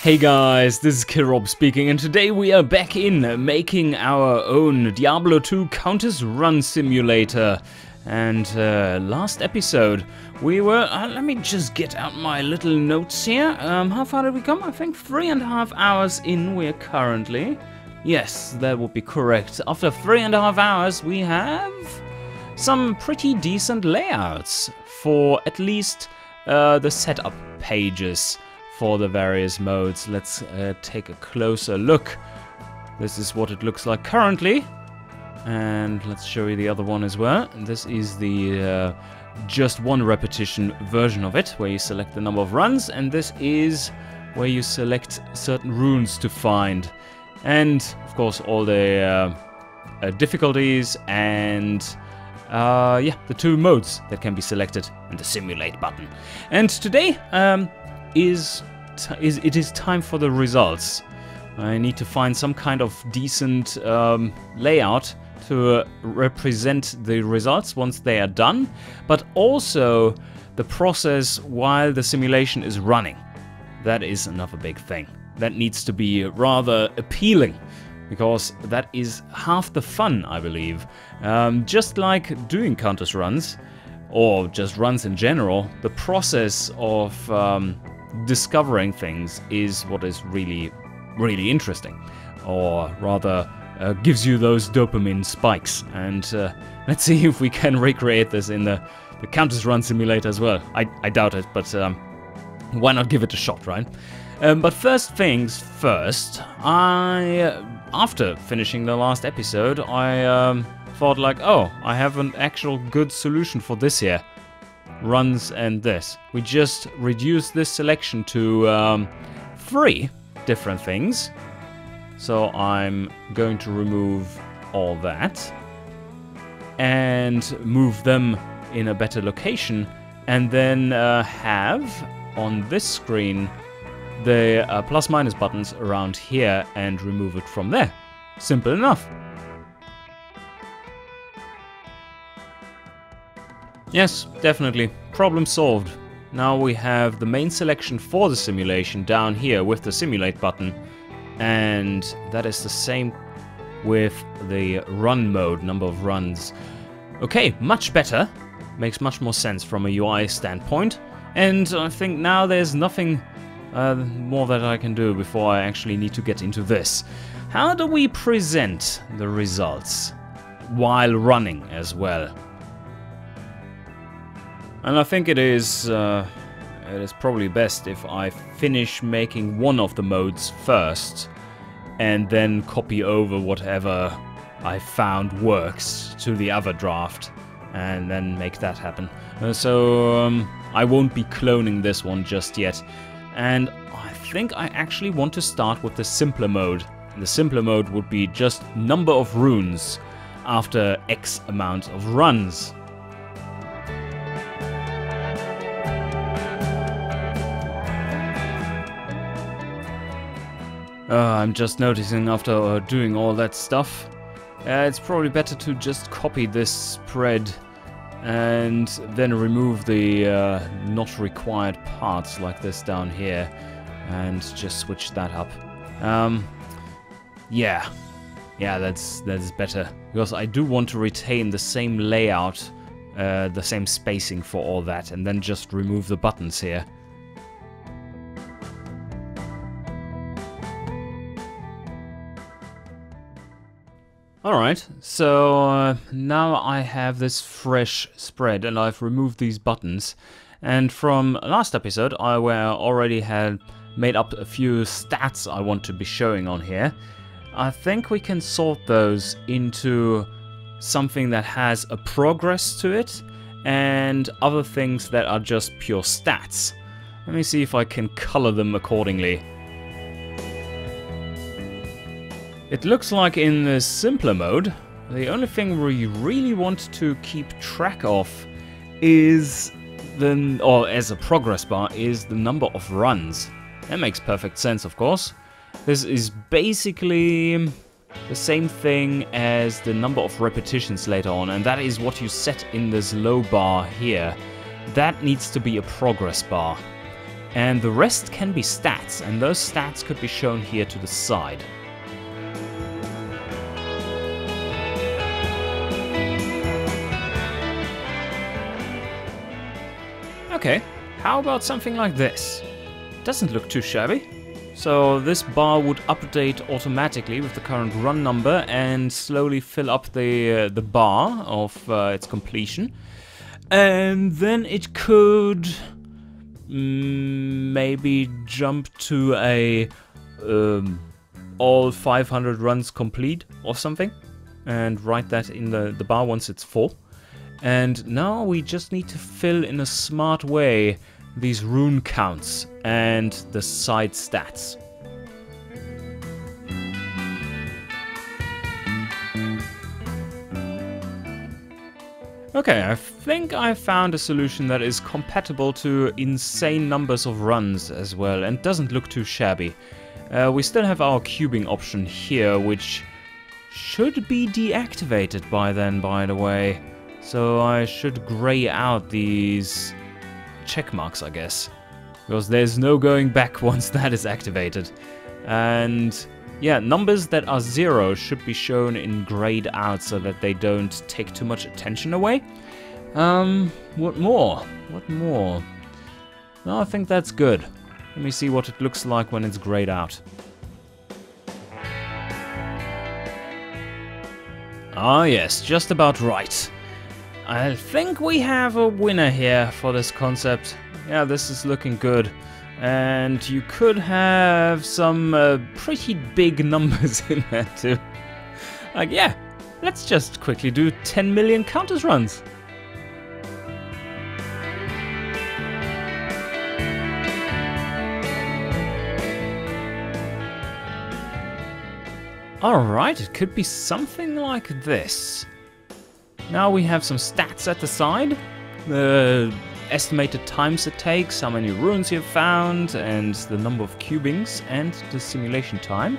Hey guys, this is Kirob speaking, and today we are back in making our own Diablo 2 Countess run simulator. And last episode we were, let me just get out my little notes here. How far did we come? I think 3.5 hours in we're currently. Yes, that would be correct. After 3.5 hours we have some pretty decent layouts for at least the setup pages for the various modes. Let's take a closer look. This is what it looks like currently. And let's show you the other one as well. This is the just one repetition version of it, where you select the number of runs, and this is where you select certain runes to find. And, of course, all the difficulties and yeah, the 2 modes that can be selected, and the simulate button. And today it is time for the results. I need to find some kind of decent layout to represent the results once they are done, but also the process while the simulation is running. That is another big thing. That needs to be rather appealing, because that is half the fun, I believe. Just like doing Countess runs, or just runs in general, the process of discovering things is what is really, really interesting, or rather gives you those dopamine spikes. And let's see if we can recreate this in the Countess run simulator as well. I doubt it, but why not give it a shot, right? But first things first, after finishing the last episode, I thought like, oh, I have an actual good solution for this here. Runs and this. We just reduce this selection to 3 different things. So I'm going to remove all that and move them in a better location, and then have on this screen the plus minus buttons around here and remove it from there. Simple enough. Yes, definitely. Problem solved. Now we have the main selection for the simulation down here with the simulate button, and that is the same with the run mode, number of runs. Okay, much better. Makes much more sense from a UI standpoint, and I think now there's nothing more that I can do before I actually need to get into this. How do we present the results while running as well? And I think it is probably best if I finish making one of the modes first, and then copy over whatever I found works to the other draft, and then make that happen. So I won't be cloning this one just yet. And I think I actually want to start with the simpler mode. And the simpler mode would be just number of runes after X amount of runs. I'm just noticing after doing all that stuff, it's probably better to just copy this spread and then remove the not required parts like this down here, and just switch that up. Yeah, that's better, because I do want to retain the same layout, the same spacing for all that, and then just remove the buttons here. Alright, so now I have this fresh spread, and I've removed these buttons. And from last episode, I already had made up a few stats I want to be showing on here. I think we can sort those into something that has a progress to it, and other things that are just pure stats. Let me see if I can color them accordingly. It looks like in the simpler mode, the only thing we really want to keep track of is or as a progress bar, is the number of runs. That makes perfect sense, of course. This is basically the same thing as the number of repetitions later on, and that is what you set in this low bar here. That needs to be a progress bar. And the rest can be stats, and those stats could be shown here to the side. Okay, how about something like this? Doesn't look too shabby. So this bar would update automatically with the current run number and slowly fill up the bar of its completion. And then it could maybe jump to a all 500 runs complete or something, and write that in the bar once it's full. And now we just need to fill in a smart way these rune counts and the side stats. Okay, I think I found a solution that is compatible to insane numbers of runs as well, and doesn't look too shabby. We still have our cubing option here, which should be deactivated by then, by the way. So I should grey out these check marks, I guess, because there's no going back once that is activated. And yeah, numbers that are 0 should be shown in grayed out so that they don't take too much attention away. What more? What more? No, I think that's good. Let me see what it looks like when it's grayed out. Ah yes, just about right. I think we have a winner here for this concept. Yeah, this is looking good. And you could have some pretty big numbers in there too. Like, yeah, let's just quickly do 10 million Countess runs. Alright, it could be something like this. Now we have some stats at the side. The estimated times it takes, how many runes you've found, and the number of cubings, and the simulation time.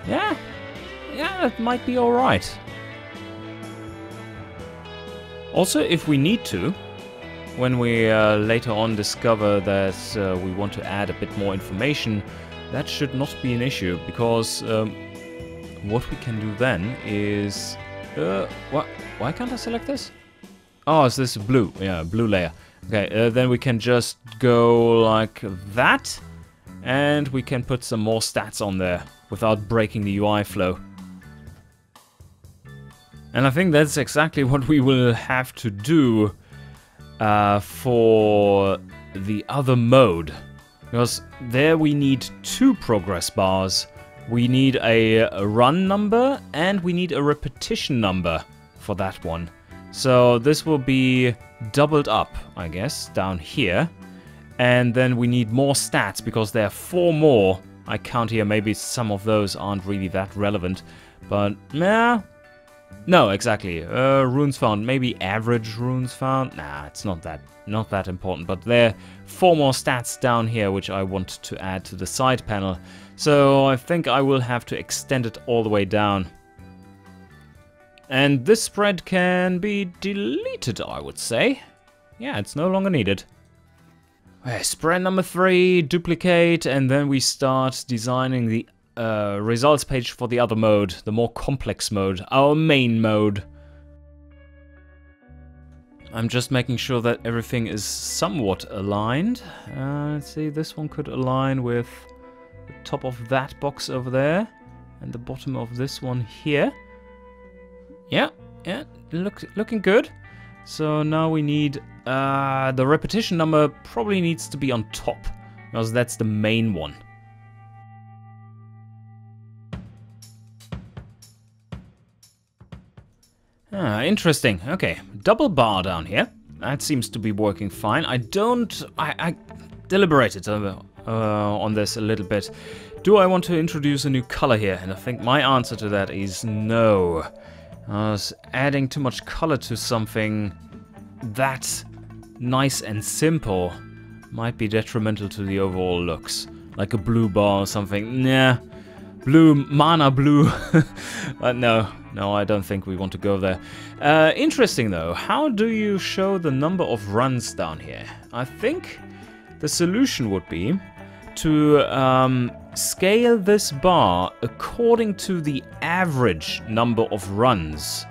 Yeah, it might be alright. Also, if we need to, when we later on discover that we want to add a bit more information, that should not be an issue, because what we can do then is... Why can't I select this? Oh, is this blue? Yeah, blue layer. Okay, then we can just go like that, and we can put some more stats on there without breaking the UI flow. And I think that's exactly what we will have to do for the other mode. Because there we need 2 progress bars. We need a run number, and we need a repetition number for that one. So this will be doubled up, I guess, down here. And then we need more stats, because there are 4 more I count here. Maybe some of those aren't really that relevant. But, nah. No, exactly. Runes found. Maybe average runes found. Nah, it's not that important. But there are 4 more stats down here, which I want to add to the side panel. So I think I will have to extend it all the way down. And this spread can be deleted, I would say. Yeah, it's no longer needed. Okay, spread number 3, duplicate, and then we start designing the results page for the other mode, the more complex mode, our main mode. I'm just making sure that everything is somewhat aligned. Let's see, this one could align with the top of that box over there, and the bottom of this one here. Yeah, looking good. So now we need the repetition number probably needs to be on top, because that's the main one. Ah, interesting. Okay, double bar down here. That seems to be working fine. I deliberated on this a little bit. Do I want to introduce a new color here? And I think my answer to that is no. Adding too much color to something that nice and simple might be detrimental to the overall looks. Like a blue bar or something. Nah. Blue, mana blue. But no, I don't think we want to go there. Interesting though, how do you show the number of runs down here? I think the solution would be to scale this bar according to the average number of runs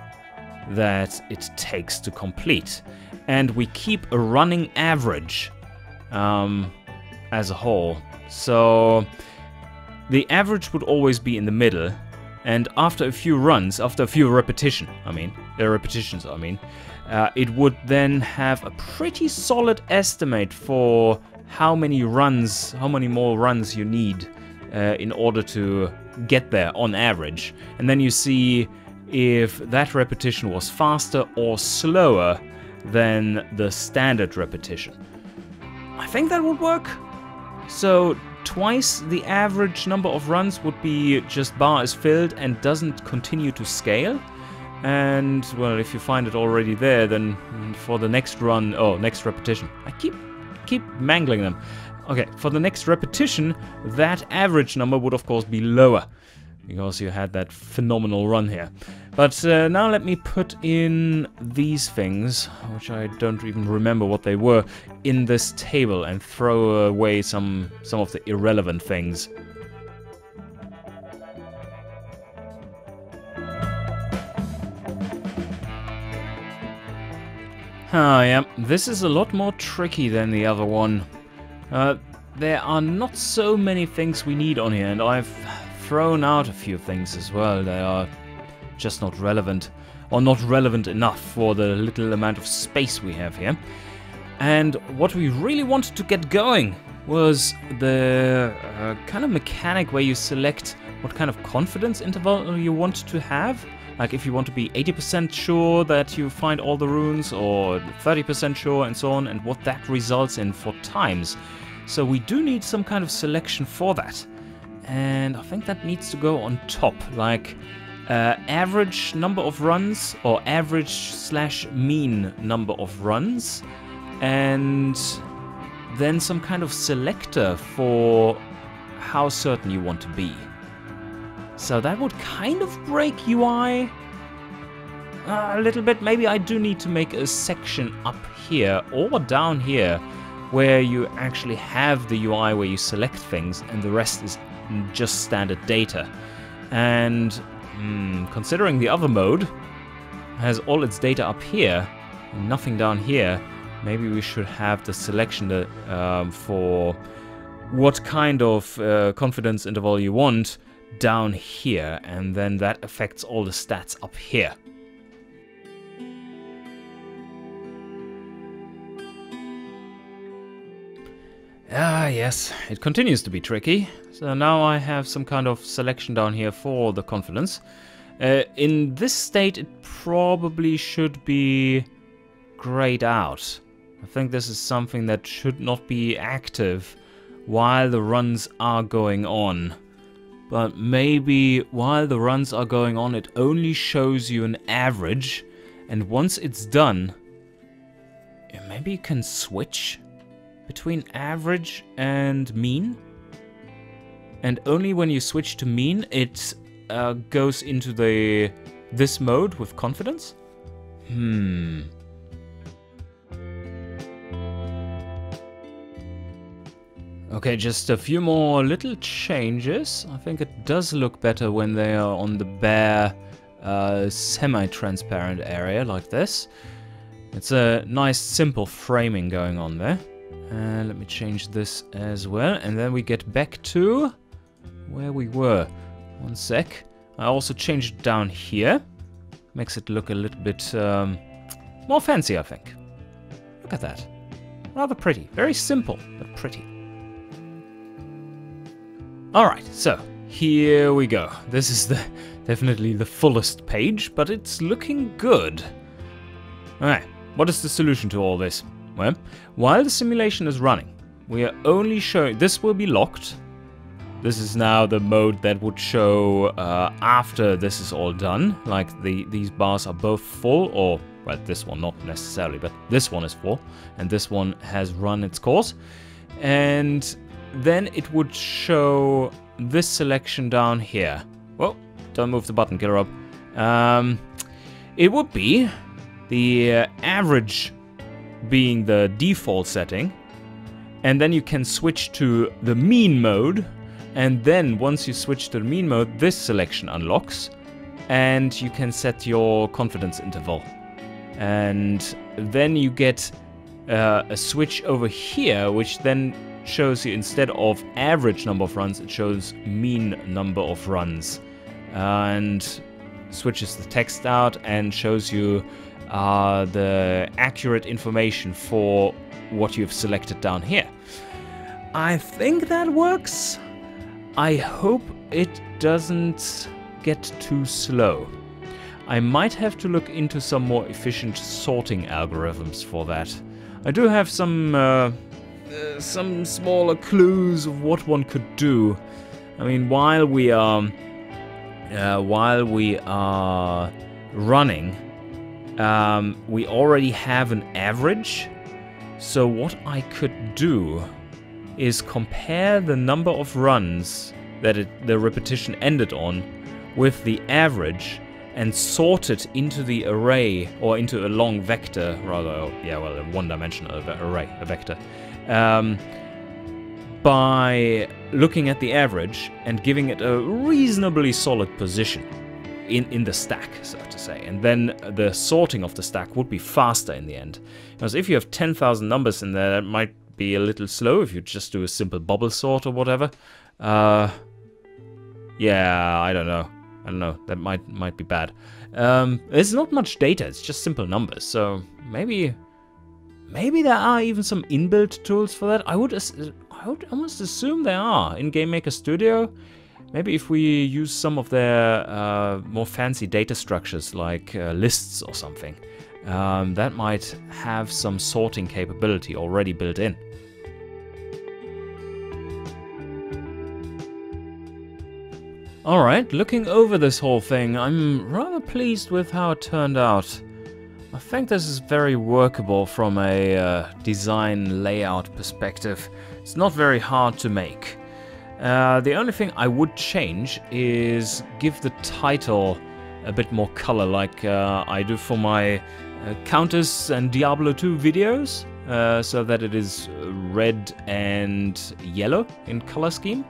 that it takes to complete. And we keep a running average as a whole. So the average would always be in the middle. And after a few runs, after a few repetitions, it would then have a pretty solid estimate for how many more runs you need in order to get there on average. And then you see if that repetition was faster or slower than the standard repetition. I think that would work. So twice the average number of runs would be just bar is filled and doesn't continue to scale. And, well, if you find it already there, then for the next run, next repetition. I keep mangling them. Okay, for the next repetition, that average number would, of course, be lower, because you had that phenomenal run here. But now let me put in these things, which I don't even remember what they were, in this table and throw away some of the irrelevant things. Ah, yeah, this is a lot more tricky than the other one. There are not so many things we need on here, and I've thrown out a few things as well. They are just not relevant, or not relevant enough for the little amount of space we have here. And what we really wanted to get going was the kind of mechanic where you select what kind of confidence interval you want to have. Like if you want to be 80% sure that you find all the runes, or 30% sure, and so on, and what that results in for times. So we do need some kind of selection for that. And I think that needs to go on top, like average number of runs, or average/mean number of runs, and then some kind of selector for how certain you want to be. So that would kind of break UI a little bit. Maybe I do need to make a section up here or down here where you actually have the UI where you select things and the rest is just standard data. And considering the other mode has all its data up here and nothing down here, maybe we should have the selection for what kind of confidence interval you want down here, and then that affects all the stats up here. Ah, yes, it continues to be tricky. So now I have some kind of selection down here for the confidence. In this state, it probably should be grayed out. I think this is something that should not be active while the runs are going on. But maybe while the runs are going on, it only shows you an average. And once it's done, maybe you can switch between average and mean. And only when you switch to mean, it goes into this mode with confidence. Okay, just a few more little changes. I think it does look better when they are on the bare, semi-transparent area like this. It's a nice, simple framing going on there. Let me change this as well, and then we get back to where we were. One sec. I also changed it down here. Makes it look a little bit more fancy, I think. Look at that. Rather pretty. Very simple, but pretty. Alright, so here we go. This is definitely the fullest page, but it's looking good. Alright, what is the solution to all this? Well, while the simulation is running, we are only showing... This will be locked. This is now the mode that would show after this is all done. Like these bars are both full, or... Well, this one not necessarily, but this one is full. And this one has run its course. And then it would show this selection down here. Whoa, don't move the button, Killer Rob. It would be the average being the default setting, And then you can switch to the mean mode. And then once you switch to the mean mode, this selection unlocks. And you can set your confidence interval. And then you get a switch over here, which then shows you, instead of average number of runs, it shows mean number of runs. And switches the text out and shows you the accurate information for what you've selected down here. I think that works. I hope it doesn't get too slow. I might have to look into some more efficient sorting algorithms for that. I do have some smaller clues of what one could do. I mean, while we are running, we already have an average. So what I could do is compare the number of runs that the repetition ended on with the average and sort it into the array, or into a long vector, rather, yeah, well, a one-dimensional array, a vector, by looking at the average and giving it a reasonably solid position in the stack, so to say. And then the sorting of the stack would be faster in the end. Because if you have 10,000 numbers in there, that might be a little slow if you just do a simple bubble sort or whatever. Yeah, I don't know. That might be bad. There's not much data, it's just simple numbers, so maybe there are even some inbuilt tools for that. I would almost assume there are in Game Maker Studio. Maybe if we use some of their more fancy data structures like lists or something, that might have some sorting capability already built in. Alright, looking over this whole thing, I'm rather pleased with how it turned out. I think this is very workable from a design layout perspective. It's not very hard to make. The only thing I would change is give the title a bit more color, like I do for my Countess and Diablo 2 videos, so that it is red and yellow in color scheme.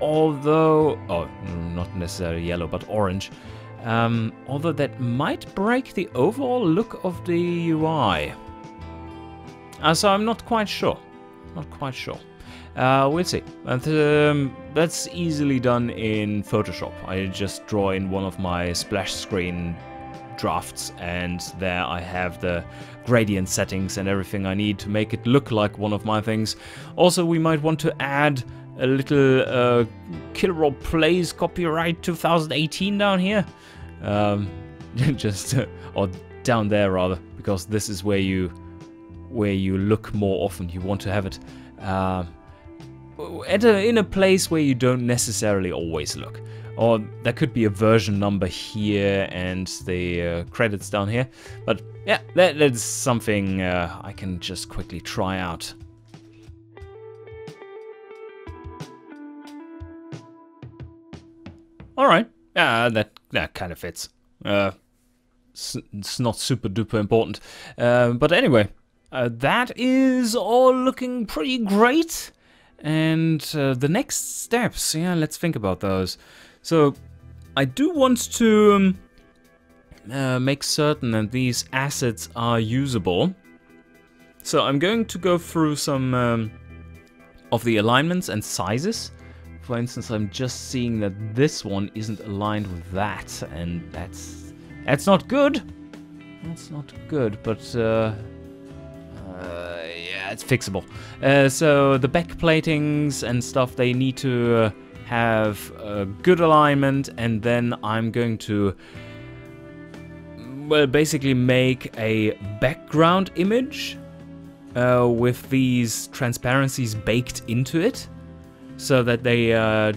Although, oh, not necessarily yellow, but orange. Although that might break the overall look of the UI. So I'm not quite sure. We'll see. But, that's easily done in Photoshop. I just draw in one of my splash screen drafts, and there I have the gradient settings and everything I need to make it look like one of my things. Also, we might want to add a little Killrob Plays copyright 2018 down here. Or down there rather, because this is where you look more often. You want to have it in a place where you don't necessarily always look. Or there could be a version number here and the credits down here. But yeah, that's something I can just quickly try out. Alright, that kind of fits. It's not super duper important. But anyway, that is all looking pretty great. And the next steps, yeah, let's think about those. So I do want to make certain that these assets are usable. So I'm going to go through some of the alignments and sizes. For instance, I'm just seeing that this one isn't aligned with that, and that's not good. That's not good, but yeah, it's fixable. So the back platings and stuff, they need to have a good alignment, and then I'm going to, well, basically make a background image with these transparencies baked into it, so that they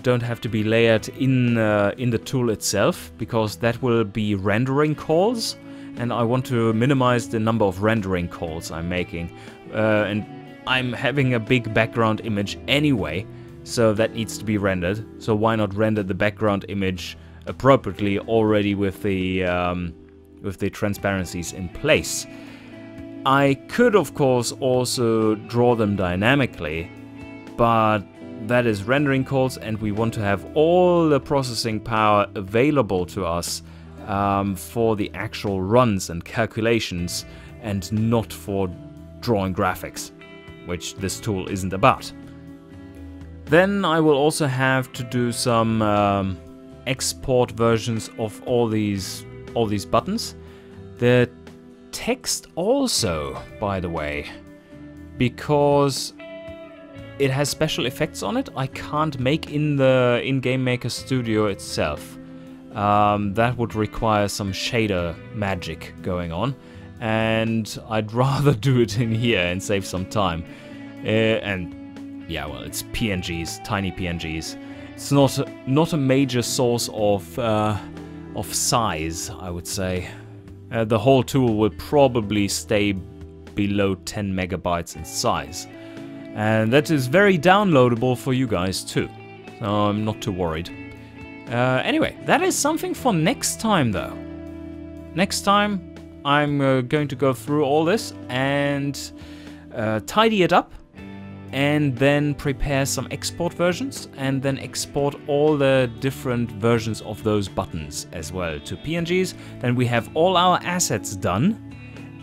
don't have to be layered in the tool itself, because that will be rendering calls, and I want to minimize the number of rendering calls I'm making. And I'm having a big background image anyway, so that needs to be rendered. So why not render the background image appropriately already with the transparencies in place? I could, of course, also draw them dynamically, but that is rendering calls, and we want to have all the processing power available to us for the actual runs and calculations, and not for drawing graphics, which this tool isn't about. Then I will also have to do some export versions of all these buttons. The text also, by the way, because it has special effects on it, I can't make in the Game Maker Studio itself. That would require some shader magic going on, and I'd rather do it in here and save some time. And yeah, well, it's PNGs, tiny PNGs. It's not a major source of size, I would say. The whole tool will probably stay below 10 megabytes in size. And that is very downloadable for you guys too, so I'm not too worried. Anyway, that is something for next time though. Next time I'm going to go through all this and tidy it up, and then prepare some export versions, and then export all the different versions of those buttons as well to PNGs. Then we have all our assets done.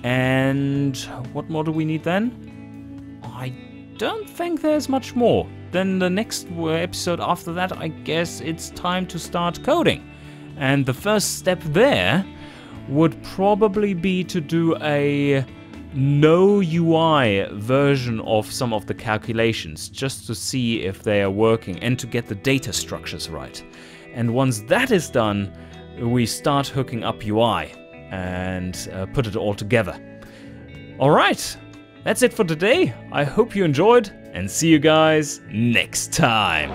And what more do we need then? I don't think there's much more. Then the next episode after that, I guess it's time to start coding. And the first step there would probably be to do a no UI version of some of the calculations, just to see if they are working and to get the data structures right. And once that is done, we start hooking up UI and put it all together. Alright, that's it for today. I hope you enjoyed, and see you guys next time.